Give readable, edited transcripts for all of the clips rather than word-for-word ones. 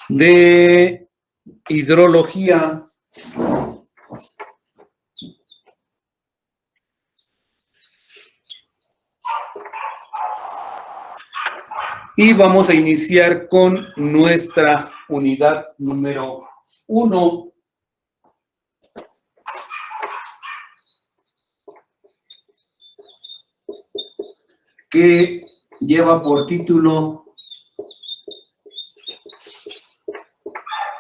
de hidrología y vamos a iniciar con nuestra unidad número 1, que lleva por título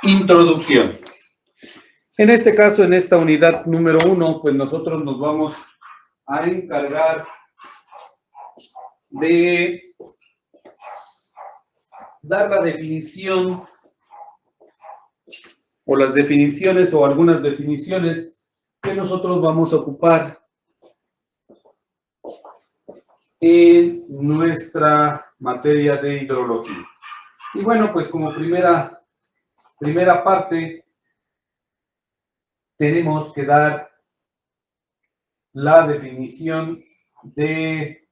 Introducción. En este caso, en esta unidad número 1, pues nosotros nos vamos a encargar de dar la definición o las definiciones o algunas definiciones que nosotros vamos a ocupar en nuestra materia de hidrología. Y bueno, pues como primera parte tenemos que dar la definición de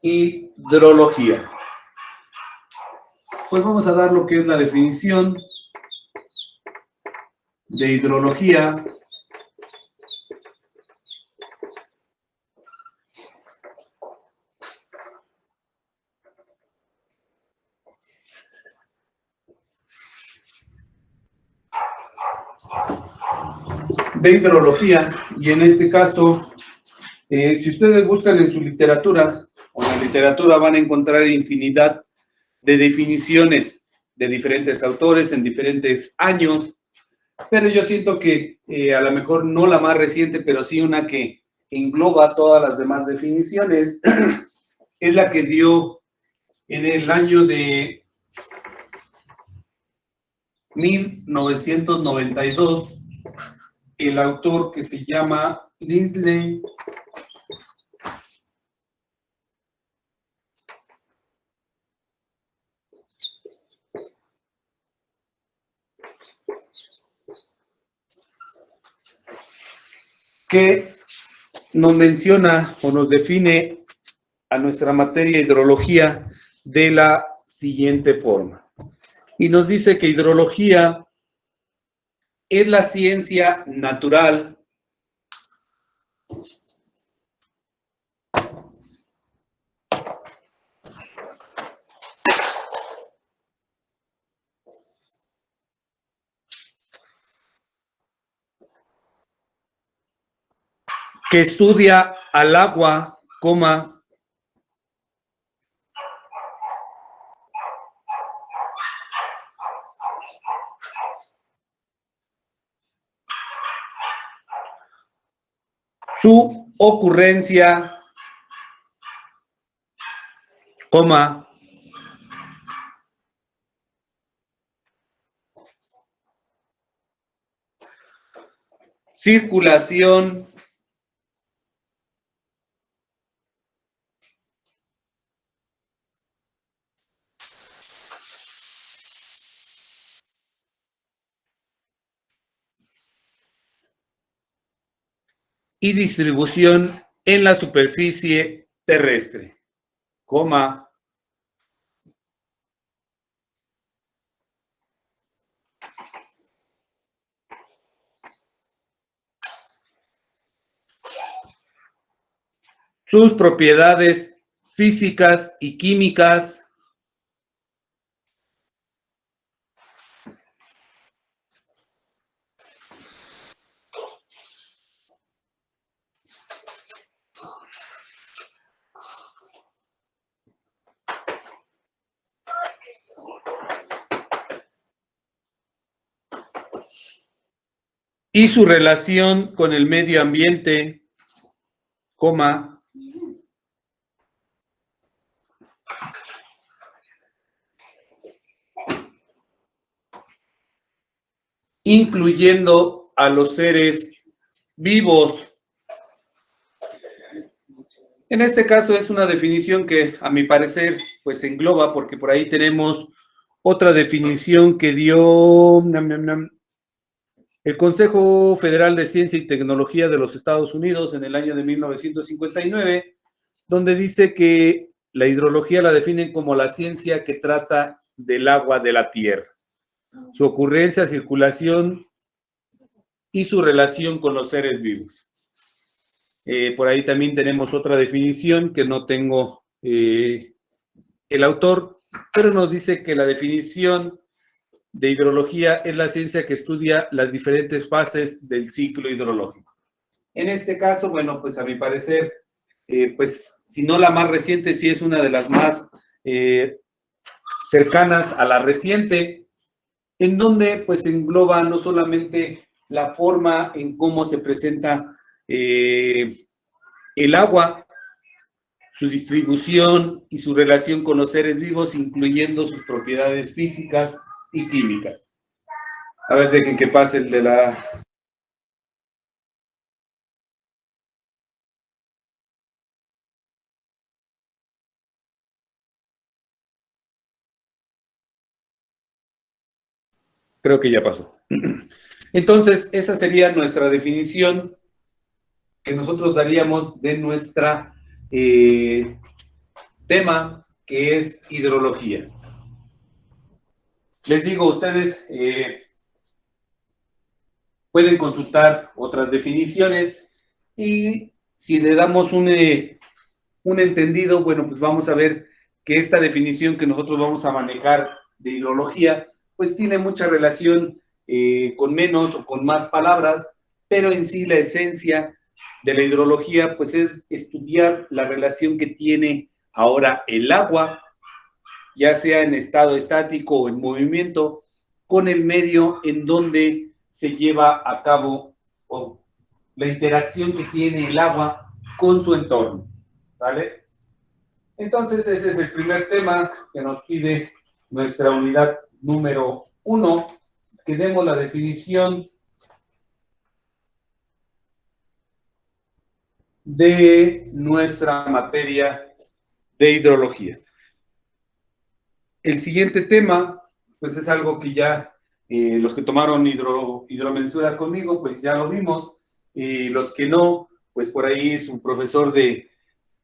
hidrología. Pues vamos a dar lo que es la definición de hidrología. De hidrología, y en este caso, si ustedes buscan en su literatura, o en la literatura van a encontrar infinidad de definiciones de diferentes autores en diferentes años, pero yo siento que a lo mejor no la más reciente, pero sí una que engloba todas las demás definiciones, es la que dio en el año de 1992 el autor que se llama Lindsay que nos menciona o nos define a nuestra materia hidrología de la siguiente forma. Y nos dice que hidrología es la ciencia natural que estudia al agua, su ocurrencia, circulación, y distribución en la superficie terrestre, sus propiedades físicas y químicas, y su relación con el medio ambiente, incluyendo a los seres vivos. En este caso es una definición que a mi parecer pues engloba, porque por ahí tenemos otra definición que dio el Consejo Federal de Ciencia y Tecnología de los Estados Unidos en el año de 1959, donde dice que la hidrología la definen como la ciencia que trata del agua de la tierra, su ocurrencia, circulación y su relación con los seres vivos. Por ahí también tenemos otra definición que no tengo el autor, pero nos dice que la definición de hidrología es la ciencia que estudia las diferentes fases del ciclo hidrológico. En este caso, bueno, pues a mi parecer, pues si no la más reciente, sí es una de las más cercanas a la reciente, en donde pues engloba no solamente la forma en cómo se presenta el agua, su distribución y su relación con los seres vivos, incluyendo sus propiedades físicas y químicas. A ver, dejen que pase el de la... Creo que ya pasó. Entonces, esa sería nuestra definición que nosotros daríamos de nuestra tema, que es hidrología. Les digo, ustedes pueden consultar otras definiciones y si le damos un entendido, bueno, pues vamos a ver que esta definición que nosotros vamos a manejar de hidrología, pues tiene mucha relación con menos o con más palabras, pero en sí la esencia de la hidrología, pues es estudiar la relación que tiene ahora el agua, ya sea en estado estático o en movimiento, con el medio en donde se lleva a cabo o la interacción que tiene el agua con su entorno, ¿vale? Entonces, ese es el primer tema que nos pide nuestra unidad número 1, que demos la definición de nuestra materia de hidrología. El siguiente tema, pues es algo que ya los que tomaron hidromensura conmigo, pues ya lo vimos, y los que no, pues por ahí es un profesor de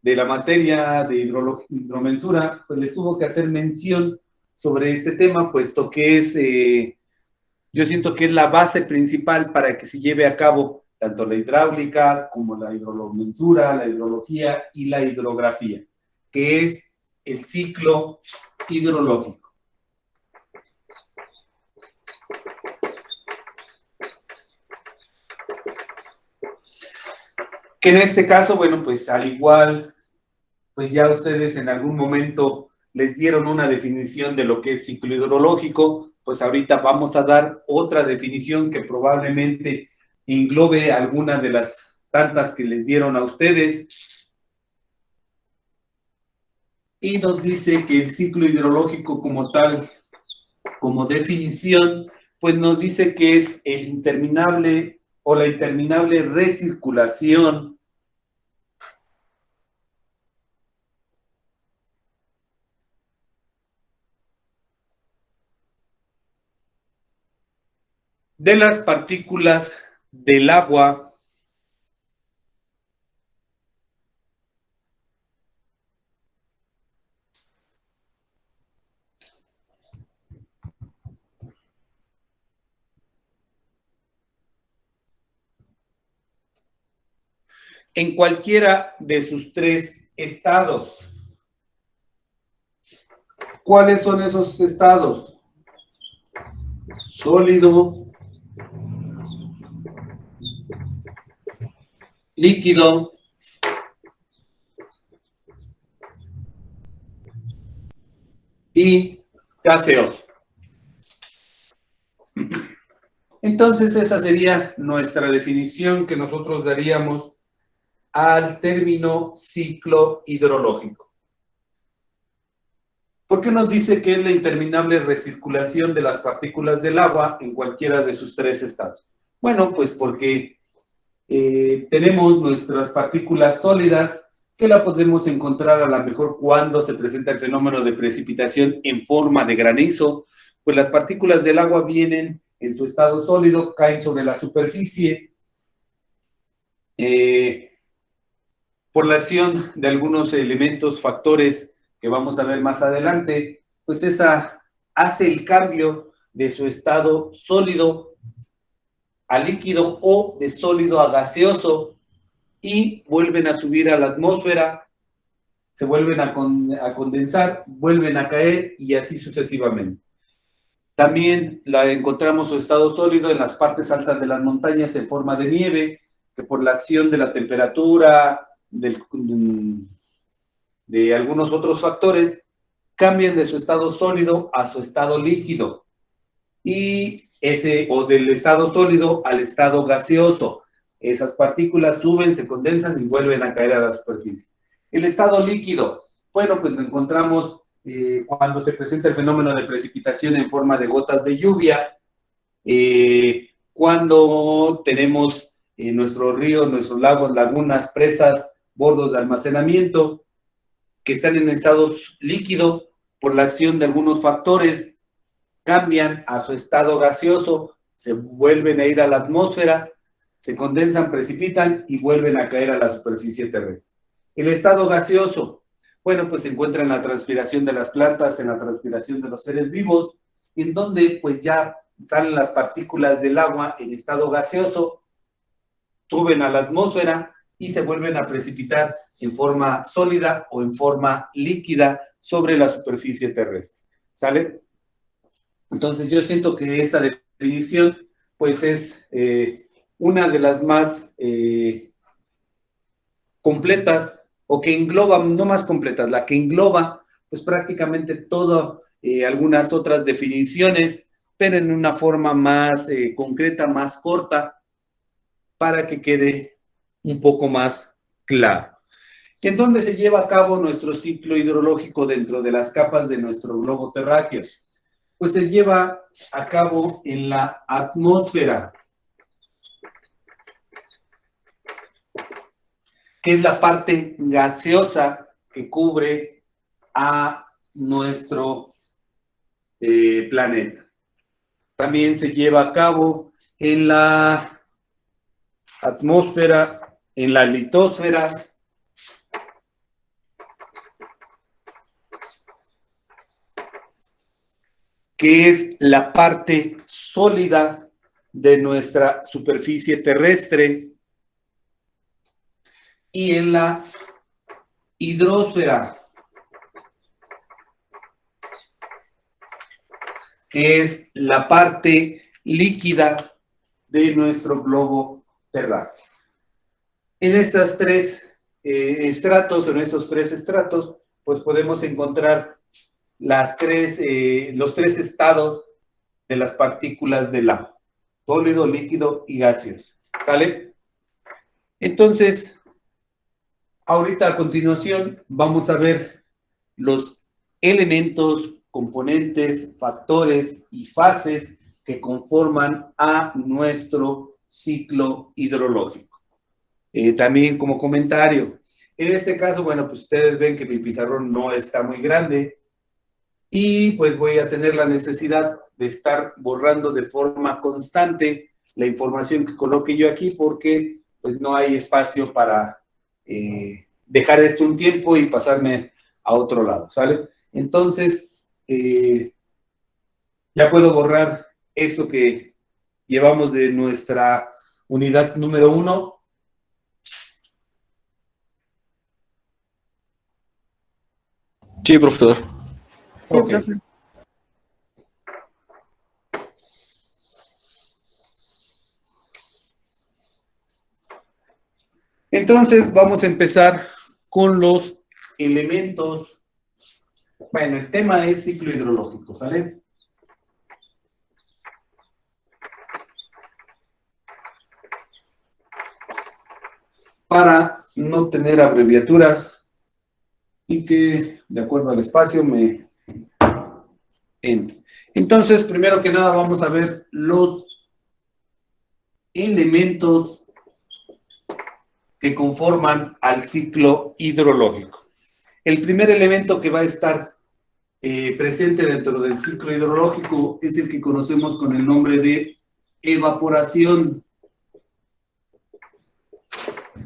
la materia de hidromensura, pues les tuvo que hacer mención sobre este tema, puesto que es, yo siento que es la base principal para que se lleve a cabo tanto la hidráulica como la hidromensura, la hidrología y la hidrografía, que es el ciclo hidrológico. Que en este caso, bueno, pues al igual, pues ya ustedes en algún momento les dieron una definición de lo que es ciclo hidrológico, pues ahorita vamos a dar otra definición que probablemente englobe alguna de las tantas que les dieron a ustedes. Y nos dice que el ciclo hidrológico como tal, como definición, pues nos dice que es el interminable o la interminable recirculación de las partículas del agua en cualquiera de sus tres estados. ¿Cuáles son esos estados? Sólido, líquido y gaseoso. Entonces, esa sería nuestra definición que nosotros daríamos al término ciclo hidrológico. ¿Por qué nos dice que es la interminable recirculación de las partículas del agua en cualquiera de sus tres estados? Bueno, pues porque tenemos nuestras partículas sólidas que la podemos encontrar a lo mejor cuando se presenta el fenómeno de precipitación en forma de granizo, pues las partículas del agua vienen en su estado sólido, caen sobre la superficie por la acción de algunos elementos, factores que vamos a ver más adelante, pues esa hace el cambio de su estado sólido a líquido o de sólido a gaseoso y vuelven a subir a la atmósfera, se vuelven a condensar, vuelven a caer y así sucesivamente. También la encontramos su estado sólido en las partes altas de las montañas en forma de nieve, que por la acción de la temperatura, de algunos otros factores, cambian de su estado sólido a su estado líquido. Y o del estado sólido al estado gaseoso. Esas partículas suben, se condensan y vuelven a caer a la superficie. El estado líquido, bueno, pues lo encontramos cuando se presenta el fenómeno de precipitación en forma de gotas de lluvia, cuando tenemos nuestros ríos, nuestros lagos, lagunas, presas, bordos de almacenamiento, que están en estado líquido por la acción de algunos factores, cambian a su estado gaseoso, se vuelven a ir a la atmósfera, se condensan, precipitan y vuelven a caer a la superficie terrestre. El estado gaseoso, bueno, pues se encuentra en la transpiración de las plantas, en la transpiración de los seres vivos, en donde pues ya salen las partículas del agua en estado gaseoso, suben a la atmósfera y se vuelven a precipitar en forma sólida o en forma líquida sobre la superficie terrestre. ¿Sale? Entonces yo siento que esta definición pues es una de las más completas, o que engloba, no más completas, la que engloba pues prácticamente todo, algunas otras definiciones, pero en una forma más concreta, más corta, para que quede un poco más claro. ¿En dónde se lleva a cabo nuestro ciclo hidrológico dentro de las capas de nuestro globo terráqueo? Pues se lleva a cabo en la atmósfera, que es la parte gaseosa que cubre a nuestro planeta. También se lleva a cabo en la atmósfera, en la litosfera, que es la parte sólida de nuestra superficie terrestre, y en la hidrosfera, que es la parte líquida de nuestro globo terráqueo. En estas tres estratos, en estos tres estratos, pues podemos encontrar los tres estados de las partículas del agua: sólido, líquido y gaseoso. ¿Sale? Entonces, ahorita a continuación vamos a ver los elementos, componentes, factores y fases que conforman a nuestro ciclo hidrológico. También como comentario, en este caso, bueno, pues ustedes ven que mi pizarrón no está muy grande y pues voy a tener la necesidad de estar borrando de forma constante la información que coloque yo aquí, porque pues no hay espacio para dejar esto un tiempo y pasarme a otro lado, ¿sale? Entonces, ya puedo borrar esto que llevamos de nuestra unidad número 1. Sí, profesor. Sí, Ok. profe. Entonces, vamos a empezar con los elementos. Bueno, el tema es ciclo hidrológico, ¿sale? Para no tener abreviaturas y que, de acuerdo al espacio, me entre. Entonces, primero que nada, vamos a ver los elementos que conforman al ciclo hidrológico. El primer elemento que va a estar presente dentro del ciclo hidrológico es el que conocemos con el nombre de evaporación.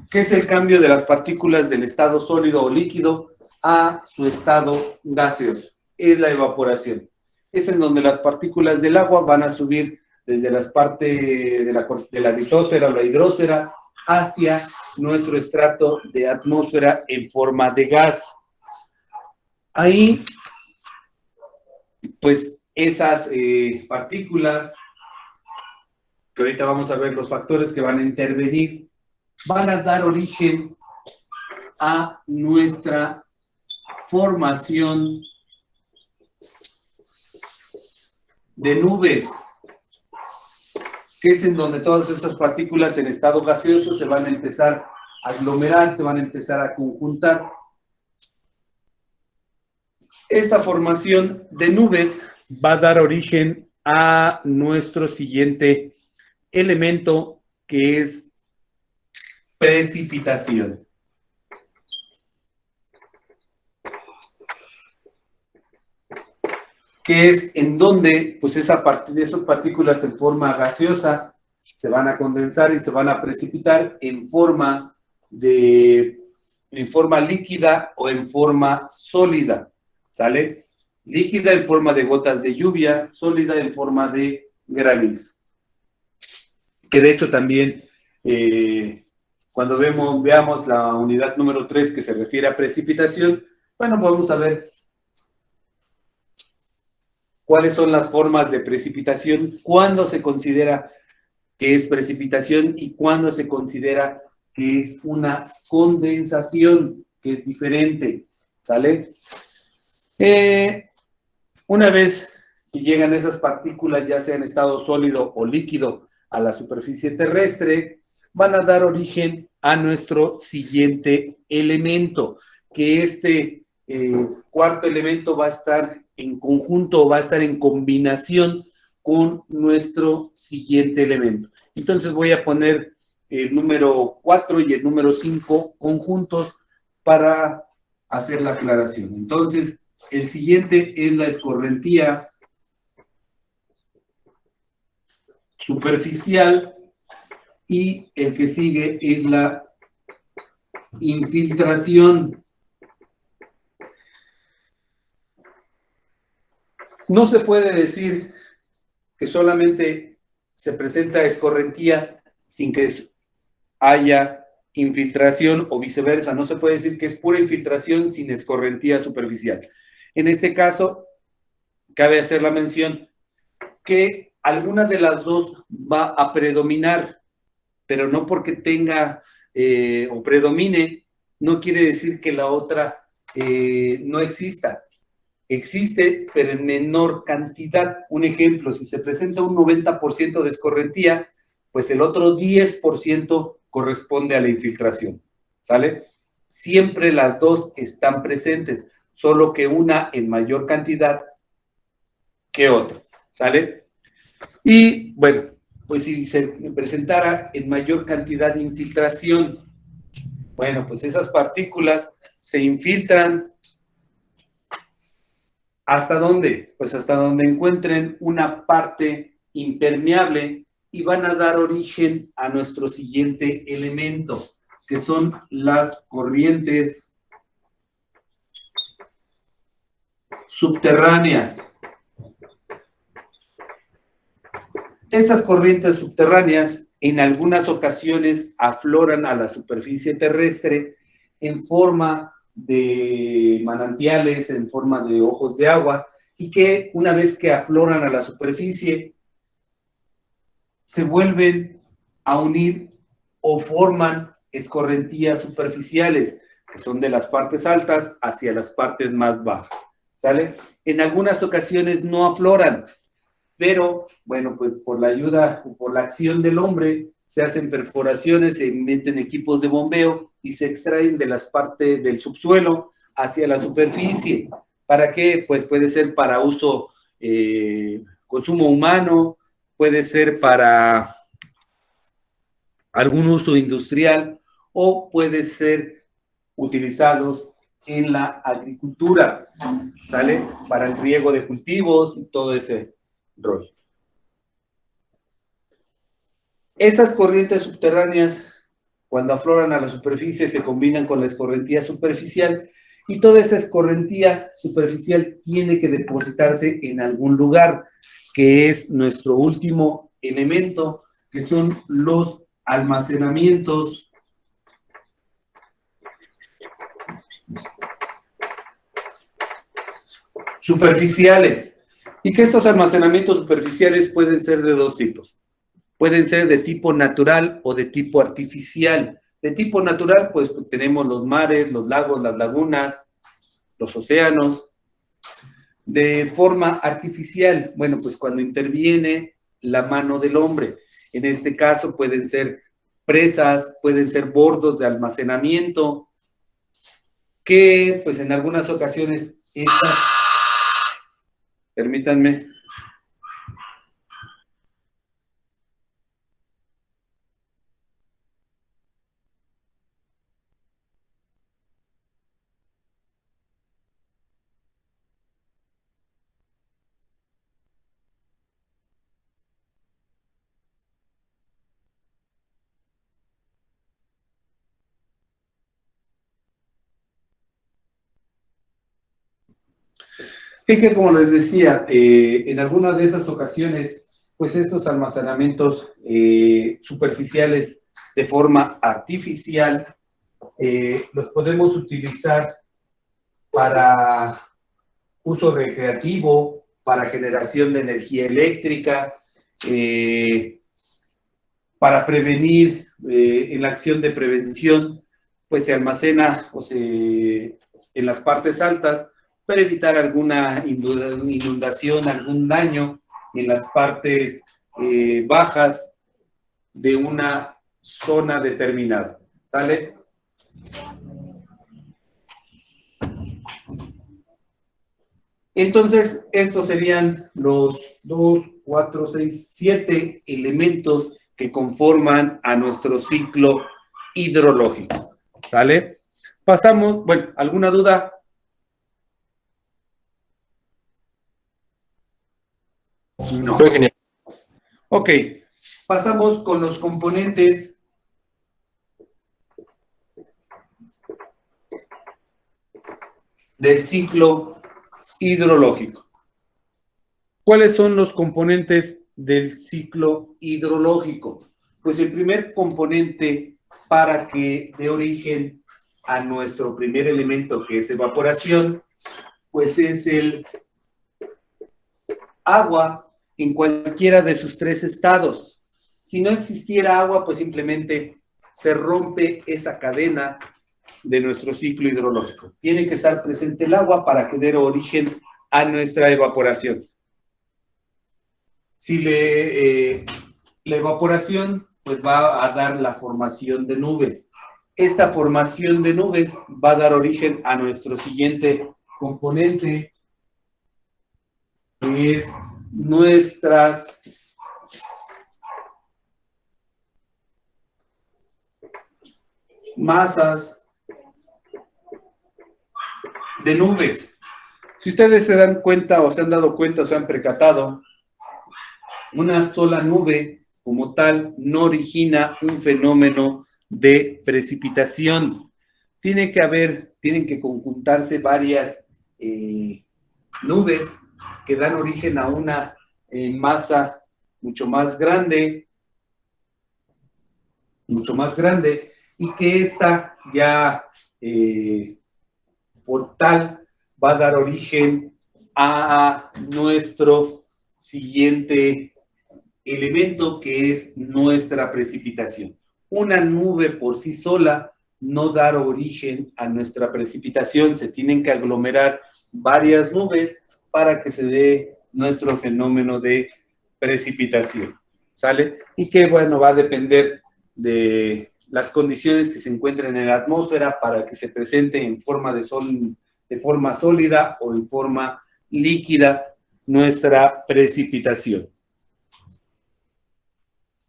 ¿Qué es el cambio de las partículas del estado sólido o líquido a su estado gaseoso? Es la evaporación. Es en donde las partículas del agua van a subir desde las partes de la litosfera o la hidrosfera hacia nuestro estrato de atmósfera en forma de gas. Ahí, pues, esas partículas, que ahorita vamos a ver los factores que van a intervenir, van a dar origen a nuestra formación de nubes, que es en donde todas estas partículas en estado gaseoso se van a empezar a aglomerar, se van a empezar a conjuntar. Esta formación de nubes va a dar origen a nuestro siguiente elemento, que es precipitación. Que es en donde, pues, esas partículas en forma gaseosa se van a condensar y se van a precipitar en forma líquida o en forma sólida, ¿sale? Líquida en forma de gotas de lluvia, sólida en forma de granizo. Que de hecho también, cuando veamos la unidad número 3 que se refiere a precipitación, bueno, vamos a ver cuáles son las formas de precipitación, cuándo se considera que es precipitación y cuándo se considera que es una condensación, que es diferente, ¿sale? Una vez que llegan esas partículas, ya sea en estado sólido o líquido, a la superficie terrestre, van a dar origen a nuestro siguiente elemento, que este cuarto elemento va a estar en conjunto, va a estar en combinación con nuestro siguiente elemento. Entonces voy a poner el número 4 y el número 5 conjuntos para hacer la aclaración. Entonces, el siguiente es la escorrentía superficial y el que sigue es la infiltración. No se puede decir que solamente se presenta escorrentía sin que haya infiltración o viceversa. No se puede decir que es pura infiltración sin escorrentía superficial. En este caso, cabe hacer la mención que alguna de las dos va a predominar, pero no porque tenga o predomine, no quiere decir que la otra no exista. Existe, pero en menor cantidad. Un ejemplo, si se presenta un 90% de escorrentía, pues el otro 10% corresponde a la infiltración, ¿sale? Siempre las dos están presentes, solo que una en mayor cantidad que otra, ¿sale? Y bueno, pues si se presentara en mayor cantidad de infiltración, bueno, pues esas partículas se infiltran. ¿Hasta dónde? Pues hasta donde encuentren una parte impermeable y van a dar origen a nuestro siguiente elemento, que son las corrientes subterráneas. Esas corrientes subterráneas en algunas ocasiones afloran a la superficie terrestre en forma de manantiales, en forma de ojos de agua, y que una vez que afloran a la superficie, se vuelven a unir o forman escorrentías superficiales, que son de las partes altas hacia las partes más bajas, ¿sale? En algunas ocasiones no afloran, pero, bueno, pues por la ayuda o por la acción del hombre, se hacen perforaciones, se meten equipos de bombeo y se extraen de las partes del subsuelo hacia la superficie. ¿Para qué? Pues puede ser para uso, consumo humano, puede ser para algún uso industrial o puede ser utilizados en la agricultura, ¿sale? Para el riego de cultivos y todo ese rollo. Esas corrientes subterráneas Cuando afloran a la superficie se combinan con la escorrentía superficial y toda esa escorrentía superficial tiene que depositarse en algún lugar, que es nuestro último elemento, que son los almacenamientos superficiales. Y que estos almacenamientos superficiales pueden ser de dos tipos. Pueden ser de tipo natural o de tipo artificial. De tipo natural, pues tenemos los mares, los lagos, las lagunas, los océanos. De forma artificial, bueno, pues cuando interviene la mano del hombre. En este caso pueden ser presas, pueden ser bordos de almacenamiento, que pues en algunas ocasiones estas, permítanme, y que como les decía, en algunas de esas ocasiones, pues estos almacenamientos superficiales de forma artificial los podemos utilizar para uso recreativo, para generación de energía eléctrica, para prevenir, en la acción de prevención, pues se almacena en las partes altas para evitar alguna inundación, algún daño en las partes bajas de una zona determinada. ¿Sale? Entonces, estos serían los 2, 4, 6, 7 elementos que conforman a nuestro ciclo hidrológico. ¿Sale? Pasamos, bueno, ¿alguna duda? No. Muy genial. Ok, pasamos con los componentes del ciclo hidrológico. ¿Cuáles son los componentes del ciclo hidrológico? Pues el primer componente para que dé origen a nuestro primer elemento, que es evaporación, pues es el agua en cualquiera de sus tres estados. Si no existiera agua, pues simplemente se rompe esa cadena de nuestro ciclo hidrológico. Tiene que estar presente el agua para que dé origen a nuestra evaporación. Si la evaporación pues va a dar la formación de nubes. Esta formación de nubes va a dar origen a nuestro siguiente componente, que es nuestras masas de nubes. Si ustedes se dan cuenta o se han dado cuenta o se han percatado, una sola nube como tal no origina un fenómeno de precipitación. Tienen que conjuntarse varias nubes que dan origen a una masa mucho más grande, y que esta ya por tal va a dar origen a nuestro siguiente elemento, que es nuestra precipitación. Una nube por sí sola no da origen a nuestra precipitación, se tienen que aglomerar varias nubes para que se dé nuestro fenómeno de precipitación. ¿Sale? Y que, bueno, va a depender de las condiciones que se encuentren en la atmósfera para que se presente en forma de forma sólida o en forma líquida nuestra precipitación.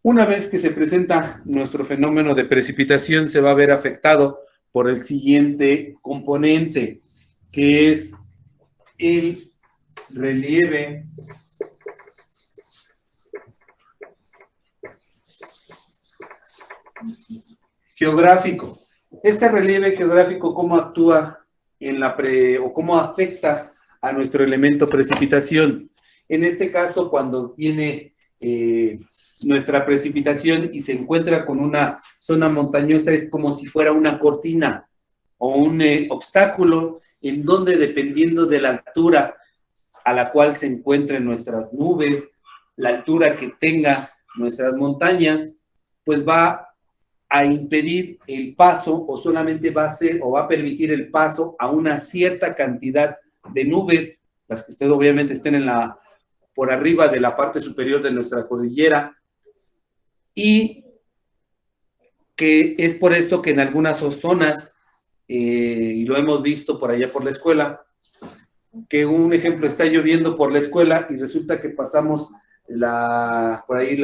Una vez que se presenta nuestro fenómeno de precipitación, se va a ver afectado por el siguiente componente, que es el relieve geográfico. Este relieve geográfico, ¿cómo actúa o cómo afecta a nuestro elemento precipitación? En este caso, cuando viene nuestra precipitación y se encuentra con una zona montañosa, es como si fuera una cortina o un obstáculo en donde, dependiendo de la altura a la cual se encuentren nuestras nubes, la altura que tenga nuestras montañas, pues va a impedir el paso o solamente va a ser o va a permitir el paso a una cierta cantidad de nubes, las que obviamente estén por arriba de la parte superior de nuestra cordillera, y que es por eso que en algunas zonas, y lo hemos visto por allá por la escuela, que un ejemplo, está lloviendo por la escuela y resulta que pasamos por ahí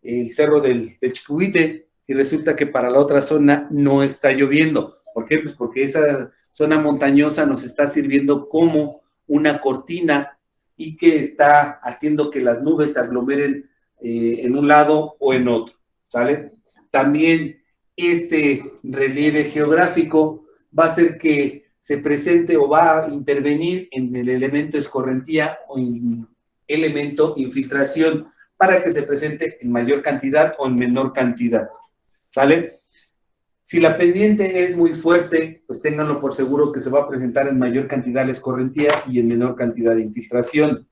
el cerro del Chicuite y resulta que para la otra zona no está lloviendo. ¿Por qué? Pues porque esa zona montañosa nos está sirviendo como una cortina y que está haciendo que las nubes se aglomeren en un lado o en otro, ¿sale? También este relieve geográfico va a hacer que se presente o va a intervenir en el elemento escorrentía o en elemento infiltración para que se presente en mayor cantidad o en menor cantidad, ¿sale? Si la pendiente es muy fuerte, pues ténganlo por seguro que se va a presentar en mayor cantidad la escorrentía y en menor cantidad de infiltración.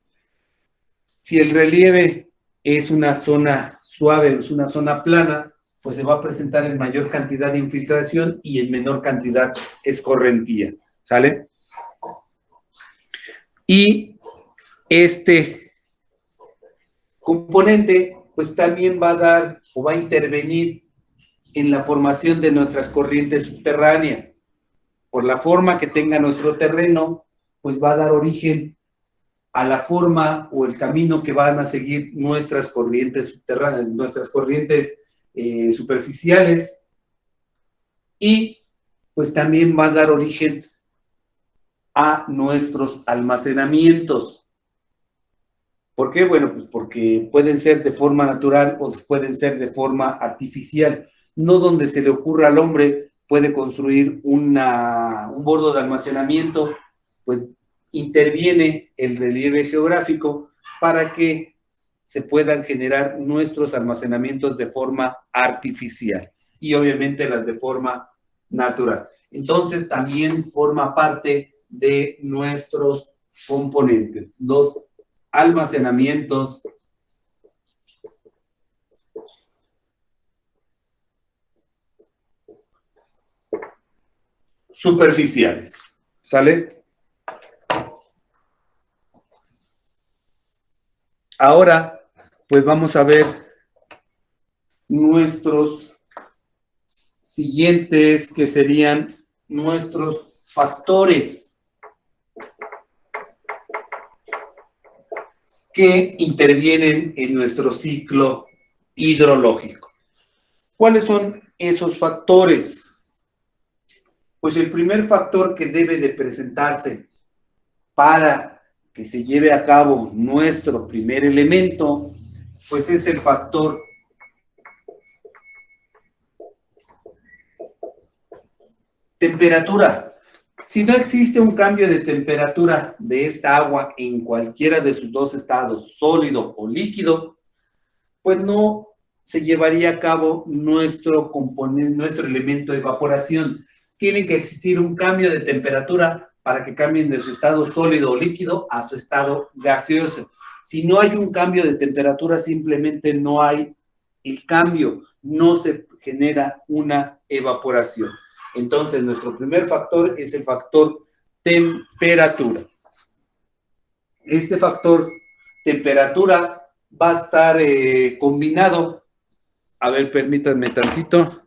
Si el relieve es una zona suave, es una zona plana, pues se va a presentar en mayor cantidad de infiltración y en menor cantidad escorrentía, ¿sale? Y este componente, pues también va a dar o va a intervenir en la formación de nuestras corrientes subterráneas. Por la forma que tenga nuestro terreno, pues va a dar origen a la forma o el camino que van a seguir nuestras corrientes subterráneas, nuestras corrientes superficiales, y pues también va a dar origen a nuestros almacenamientos. ¿Por qué? Bueno, pues porque pueden ser de forma natural o pueden ser de forma artificial. No donde se le ocurra al hombre puede construir un bordo de almacenamiento, pues interviene el relieve geográfico para que se puedan generar nuestros almacenamientos de forma artificial y obviamente las de forma natural. Entonces también forma parte de nuestros componentes, los almacenamientos superficiales. ¿Sale? Ahora, pues vamos a ver nuestros siguientes, que serían nuestros factores que intervienen en nuestro ciclo hidrológico. ¿Cuáles son esos factores? Pues el primer factor que debe de presentarse para que se lleve a cabo nuestro primer elemento, pues es el factor temperatura. Si no existe un cambio de temperatura de esta agua en cualquiera de sus dos estados, sólido o líquido, pues no se llevaría a cabo nuestro componente, nuestro elemento de evaporación. Tiene que existir un cambio de temperatura para que cambien de su estado sólido o líquido a su estado gaseoso. Si no hay un cambio de temperatura, simplemente no hay el cambio, no se genera una evaporación. Entonces, nuestro primer factor es el factor temperatura. Este factor temperatura va a estar combinado. A ver, permítanme tantito.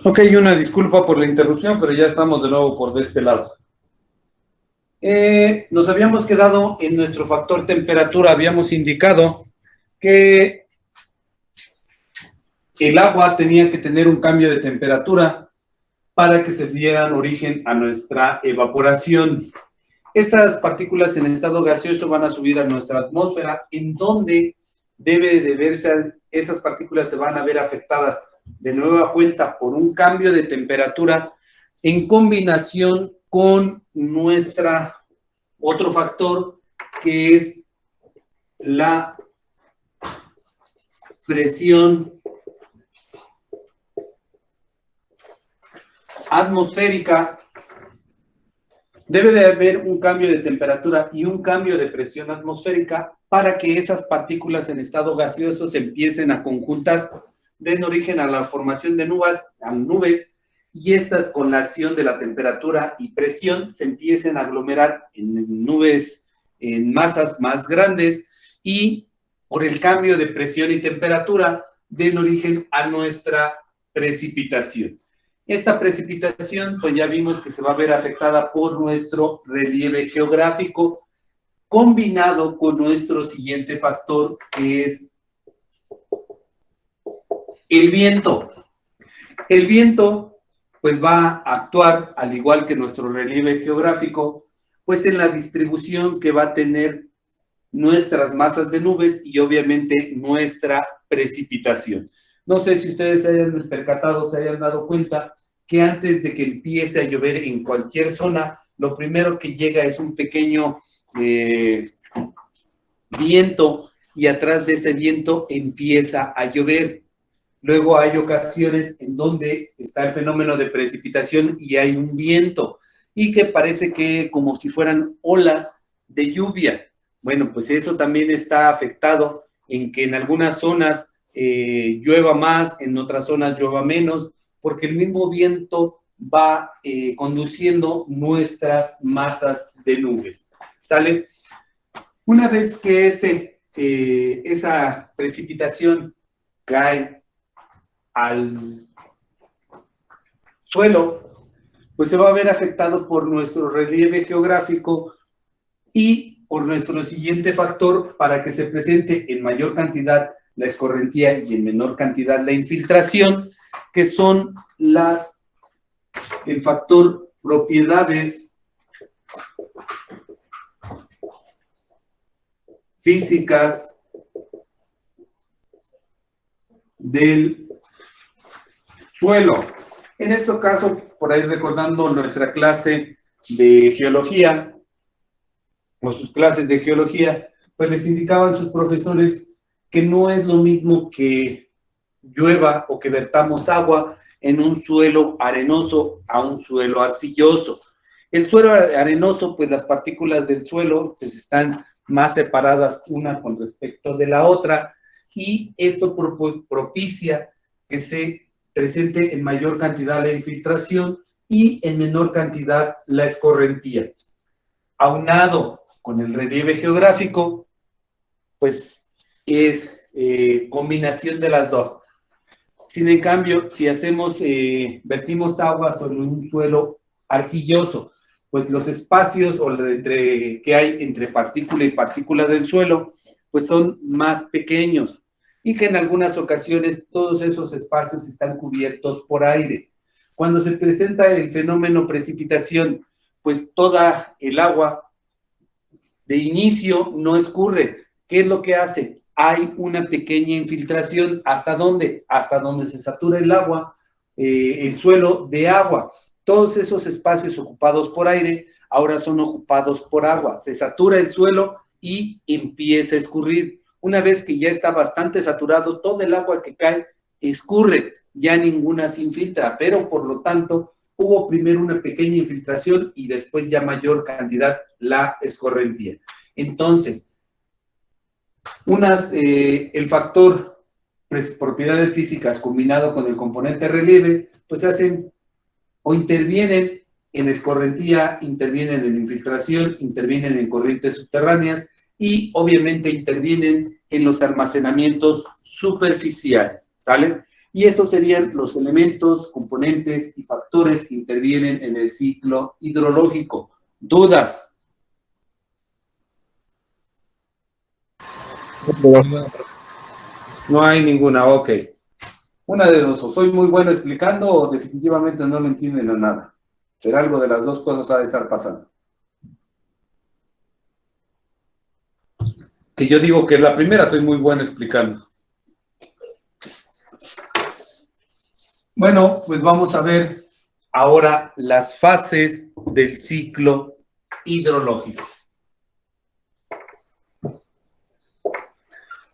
Ok, una disculpa por la interrupción, pero ya estamos de nuevo por de este lado. Nos habíamos quedado en nuestro factor temperatura, habíamos indicado que el agua tenía que tener un cambio de temperatura para que se dieran origen a nuestra evaporación. Estas partículas en estado gaseoso van a subir a nuestra atmósfera, en donde debe de verse, esas partículas se van a ver afectadas de nueva cuenta por un cambio de temperatura en combinación con nuestra otro factor, que es la presión atmosférica. Debe de haber un cambio de temperatura y un cambio de presión atmosférica para que esas partículas en estado gaseoso se empiecen a conjuntar, den origen a la formación de nubes, y estas, con la acción de la temperatura y presión, se empiecen a aglomerar en nubes, en masas más grandes, y por el cambio de presión y temperatura den origen a nuestra precipitación. Esta precipitación, pues ya vimos que se va a ver afectada por nuestro relieve geográfico, combinado con nuestro siguiente factor, que es el viento. El viento, pues va a actuar, al igual que nuestro relieve geográfico, pues en la distribución que va a tener nuestras masas de nubes y obviamente nuestra precipitación. No sé si ustedes se hayan percatado, se hayan dado cuenta que antes de que empiece a llover en cualquier zona, lo primero que llega es un pequeño viento, y atrás de ese viento empieza a llover. Luego hay ocasiones en donde está el fenómeno de precipitación y hay un viento, y que parece que como si fueran olas de lluvia. Bueno, pues eso también está afectado en que en algunas zonas llueva más, en otras zonas llueva menos, porque el mismo viento va conduciendo nuestras masas de nubes. ¿Sale? Una vez que esa precipitación cae al suelo, pues se va a ver afectado por nuestro relieve geográfico y por nuestro siguiente factor, para que se presente en mayor cantidad la escorrentía y en menor cantidad la infiltración, que son el factor propiedades físicas del suelo. En este caso, por ahí recordando nuestra clase de geología, o sus clases de geología, pues les indicaban sus profesores que no es lo mismo que llueva o que vertamos agua en un suelo arenoso a un suelo arcilloso. El suelo arenoso, pues las partículas del suelo pues están más separadas una con respecto de la otra, y esto propicia que se presente en mayor cantidad la infiltración y en menor cantidad la escorrentía. Aunado con el relieve geográfico, pues es combinación de las dos. Sin en cambio, si vertimos agua sobre un suelo arcilloso, pues los espacios que hay entre partícula y partícula del suelo, pues son más pequeños, y que en algunas ocasiones todos esos espacios están cubiertos por aire. Cuando se presenta el fenómeno precipitación, pues toda el agua de inicio no escurre. ¿Qué es lo que hace? Hay una pequeña infiltración. ¿Hasta dónde? Hasta donde se satura el agua, el suelo de agua. Todos esos espacios ocupados por aire ahora son ocupados por agua. Se satura el suelo y empieza a escurrir. Una vez que ya está bastante saturado, todo el agua que cae escurre, ya ninguna se infiltra, pero por lo tanto hubo primero una pequeña infiltración y después ya mayor cantidad la escorrentía. Entonces, el factor propiedades físicas combinado con el componente relieve, pues hacen o intervienen en escorrentía, intervienen en infiltración, intervienen en corrientes subterráneas y obviamente intervienen en los almacenamientos superficiales, ¿sale? Y estos serían los elementos, componentes y factores que intervienen en el ciclo hidrológico. ¿Dudas? No hay ninguna, ok. Una de dos, o soy muy bueno explicando o definitivamente no lo entienden a nada. Pero algo de las dos cosas ha de estar pasando. Que yo digo que la primera soy muy bueno explicando. Bueno, pues vamos a ver ahora las fases del ciclo hidrológico.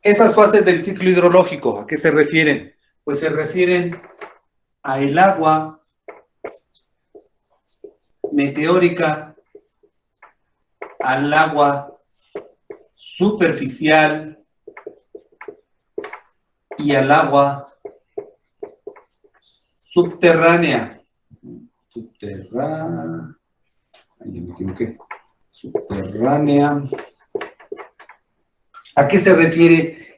Esas fases del ciclo hidrológico, ¿a qué se refieren? Pues se refieren a el agua meteórica, al agua superficial y al agua subterránea. Ahí me equivoqué. Subterránea. ¿A qué se refiere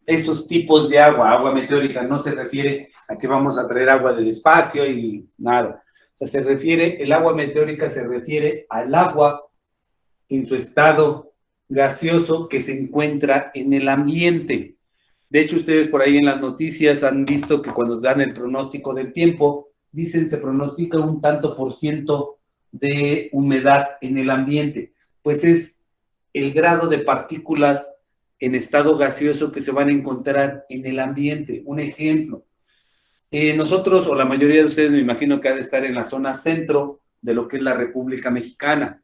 esos tipos de agua? Agua meteórica no se refiere a que vamos a traer agua del espacio y nada. O sea, el agua meteórica se refiere al agua en su estado gaseoso que se encuentra en el ambiente. De hecho, ustedes por ahí en las noticias han visto que cuando dan el pronóstico del tiempo, dicen se pronostica un tanto por ciento de humedad en el ambiente. Pues es el grado de partículas en estado gaseoso que se van a encontrar en el ambiente. Un ejemplo, nosotros, o la mayoría de ustedes me imagino que ha de estar en la zona centro de lo que es la República Mexicana.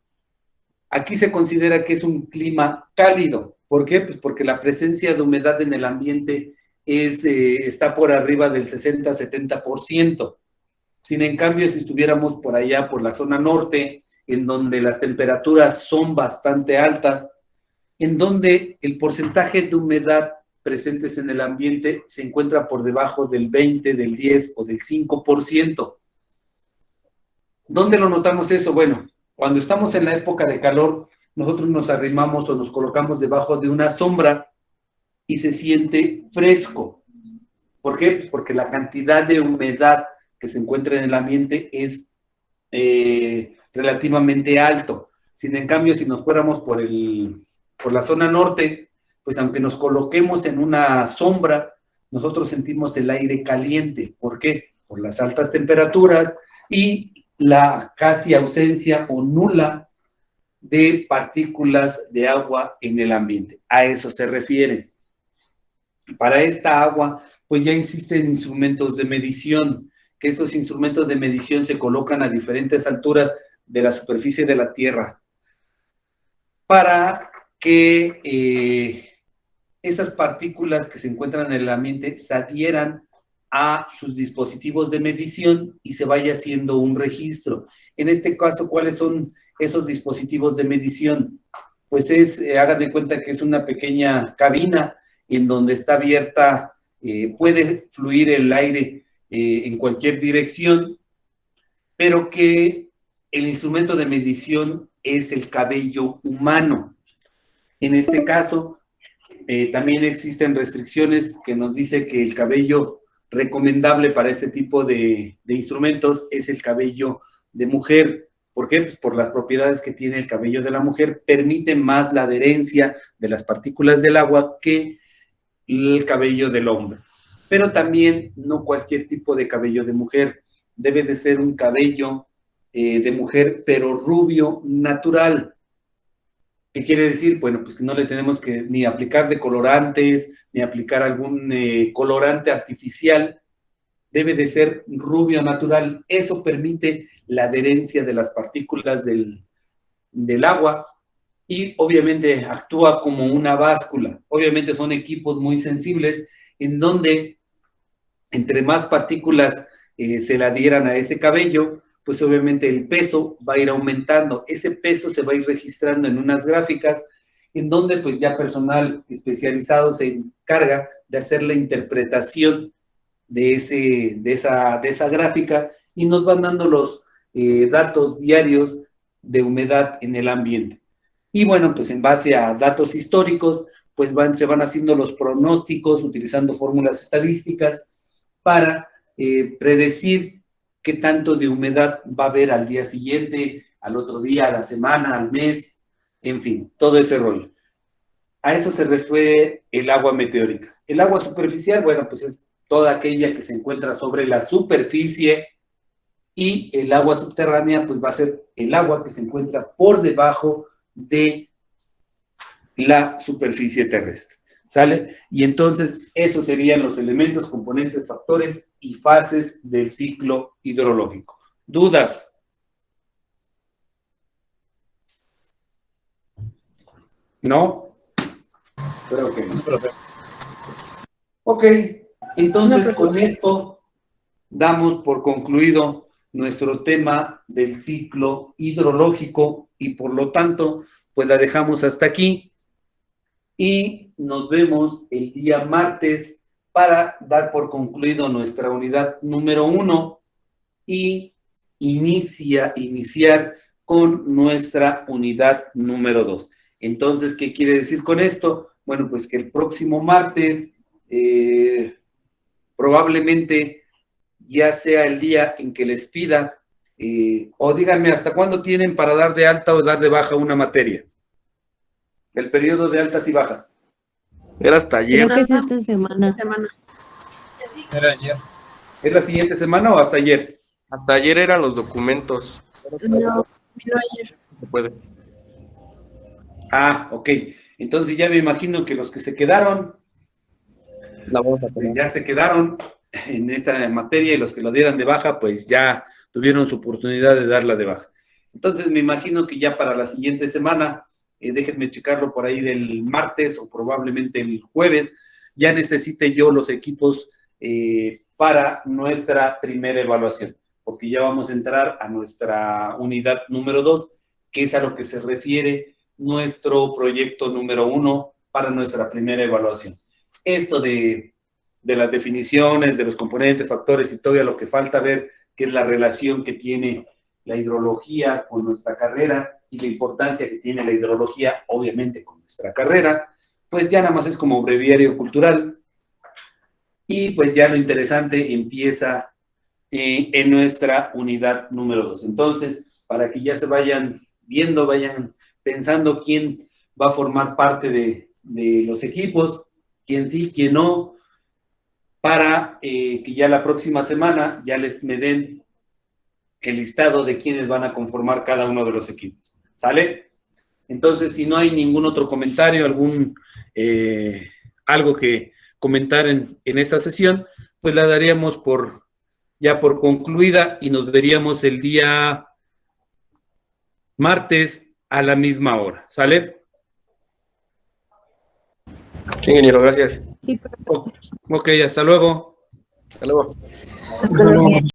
Aquí se considera que es un clima cálido. ¿Por qué? Pues porque la presencia de humedad en el ambiente está por arriba del 60-70%. Sin en cambio, si estuviéramos por allá, por la zona norte, en donde las temperaturas son bastante altas, en donde el porcentaje de humedad presentes en el ambiente se encuentra por debajo del 20, del 10 o del 5%. ¿Dónde lo notamos eso? Bueno, cuando estamos en la época de calor, nosotros nos arrimamos o nos colocamos debajo de una sombra y se siente fresco. ¿Por qué? Pues porque la cantidad de humedad que se encuentra en el ambiente es relativamente alto. Sin en cambio, si nos fuéramos por la zona norte, pues aunque nos coloquemos en una sombra, nosotros sentimos el aire caliente. ¿Por qué? Por las altas temperaturas y la casi ausencia o nula de partículas de agua en el ambiente. A eso se refiere. Para esta agua, pues ya existen instrumentos de medición, que esos instrumentos de medición se colocan a diferentes alturas de la superficie de la Tierra para que esas partículas que se encuentran en el ambiente se adhieran a sus dispositivos de medición y se vaya haciendo un registro. En este caso, ¿cuáles son esos dispositivos de medición? Pues hagan de cuenta que es una pequeña cabina en donde está abierta, puede fluir el aire en cualquier dirección, pero que el instrumento de medición es el cabello humano. En este caso, también existen restricciones que nos dice que el cabello recomendable para este tipo de instrumentos es el cabello de mujer. ¿Por qué? Pues por las propiedades que tiene el cabello de la mujer, permite más la adherencia de las partículas del agua que el cabello del hombre. Pero también no cualquier tipo de cabello de mujer. Debe de ser un cabello de mujer, pero rubio natural. ¿Qué quiere decir? Bueno, pues que no le tenemos que ni aplicar decolorantes, ni aplicar algún colorante artificial. Debe de ser rubio natural. Eso permite la adherencia de las partículas del agua y obviamente actúa como una báscula. Obviamente son equipos muy sensibles en donde entre más partículas se le adhieran a ese cabello, pues obviamente el peso va a ir aumentando. Ese peso se va a ir registrando en unas gráficas en donde pues ya personal especializado se encarga de hacer la interpretación de esa gráfica y nos van dando los datos diarios de humedad en el ambiente. Y bueno, pues en base a datos históricos, pues se van haciendo los pronósticos utilizando fórmulas estadísticas para predecir qué tanto de humedad va a haber al día siguiente, al otro día, a la semana, al mes, en fin, todo ese rollo. A eso se refiere el agua meteórica. El agua superficial, bueno, pues es toda aquella que se encuentra sobre la superficie, y el agua subterránea, pues va a ser el agua que se encuentra por debajo de la superficie terrestre. ¿Sale? Y entonces esos serían los elementos, componentes, factores y fases del ciclo hidrológico. ¿Dudas? ¿No? Creo que no. Ok, entonces con esto damos por concluido nuestro tema del ciclo hidrológico y por lo tanto, pues la dejamos hasta aquí y nos vemos el día martes para dar por concluido nuestra unidad número 1 y iniciar con nuestra unidad número 2. Entonces, ¿qué quiere decir con esto? Bueno, pues que el próximo martes probablemente ya sea el día en que les pida, o díganme, ¿hasta cuándo tienen para dar de alta o dar de baja una materia? El periodo de altas y bajas. Era hasta ayer. Creo que es esta semana. Era ayer. ¿Es la siguiente semana o hasta ayer? Hasta ayer eran los documentos. No, vino ayer. Se puede. Ah, ok. Entonces ya me imagino que los que se quedaron, La vamos a pues poner. ya se quedaron en esta materia y los que la dieran de baja, pues ya tuvieron su oportunidad de darla de baja. Entonces me imagino que ya para la siguiente semana, déjenme checarlo por ahí del martes o probablemente el jueves, ya necesite yo los equipos para nuestra primera evaluación, porque ya vamos a entrar a nuestra unidad número 2, que es a lo que se refiere nuestro proyecto número 1 para nuestra primera evaluación. Esto de las definiciones, de los componentes, factores y todo lo que falta ver, que es la relación que tiene la hidrología con nuestra carrera y la importancia que tiene la hidrología, obviamente, con nuestra carrera, pues ya nada más es como breviario cultural. Y pues ya lo interesante empieza en nuestra unidad número 2. Entonces, para que ya se vayan viendo, vayan pensando quién va a formar parte de los equipos, quién sí, quién no, para que ya la próxima semana ya me den el listado de quiénes van a conformar cada uno de los equipos. ¿Sale? Entonces, si no hay ningún otro comentario, algo que comentar en esta sesión, pues la daríamos ya por concluida y nos veríamos el día martes a la misma hora. ¿Sale? Sí, ingeniero, gracias. Sí, Ok, hasta luego. Hasta luego. hasta luego.